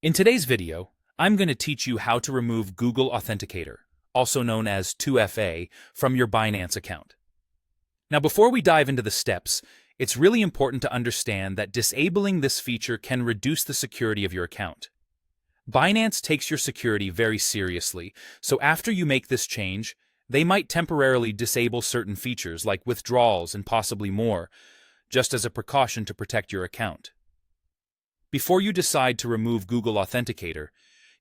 In today's video, I'm going to teach you how to remove Google Authenticator, also known as 2FA, from your Binance account. Now, before we dive into the steps, it's really important to understand that disabling this feature can reduce the security of your account. Binance takes your security very seriously, so after you make this change, they might temporarily disable certain features like withdrawals and possibly more, just as a precaution to protect your account. Before you decide to remove Google Authenticator,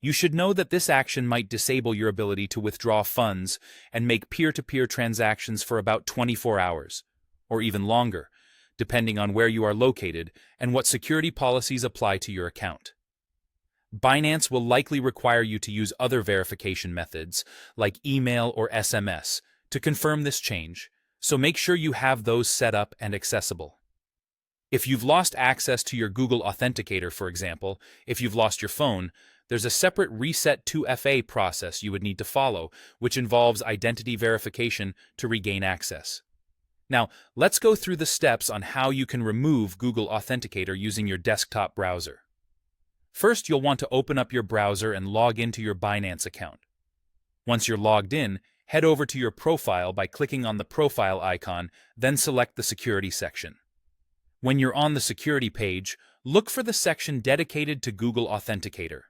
you should know that this action might disable your ability to withdraw funds and make peer-to-peer transactions for about 24 hours, or even longer, depending on where you are located and what security policies apply to your account. Binance will likely require you to use other verification methods, like email or SMS, to confirm this change, so make sure you have those set up and accessible. If you've lost access to your Google Authenticator, for example, if you've lost your phone, there's a separate Reset 2FA process you would need to follow, which involves identity verification to regain access. Now, let's go through the steps on how you can remove Google Authenticator using your desktop browser. First, you'll want to open up your browser and log into your Binance account. Once you're logged in, head over to your profile by clicking on the profile icon, then select the security section. When you're on the security page, look for the section dedicated to Google Authenticator.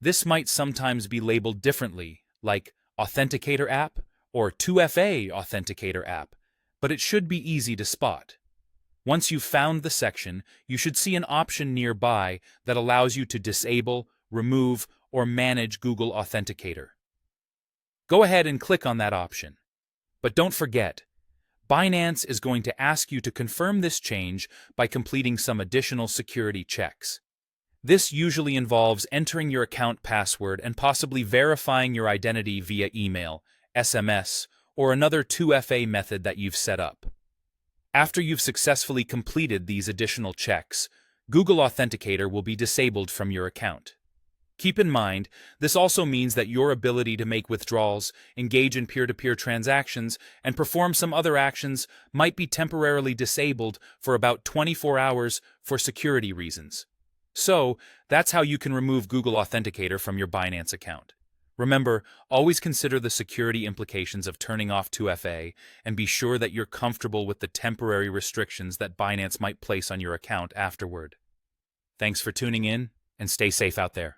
This might sometimes be labeled differently, like Authenticator app or 2FA Authenticator app, but it should be easy to spot. Once you've found the section, you should see an option nearby that allows you to disable, remove, or manage Google Authenticator. Go ahead and click on that option. But don't forget, Binance is going to ask you to confirm this change by completing some additional security checks. This usually involves entering your account password and possibly verifying your identity via email, SMS, or another 2FA method that you've set up. After you've successfully completed these additional checks, Google Authenticator will be disabled from your account. Keep in mind, this also means that your ability to make withdrawals, engage in peer-to-peer transactions, and perform some other actions might be temporarily disabled for about 24 hours for security reasons. So, that's how you can remove Google Authenticator from your Binance account. Remember, always consider the security implications of turning off 2FA and be sure that you're comfortable with the temporary restrictions that Binance might place on your account afterward. Thanks for tuning in, and stay safe out there.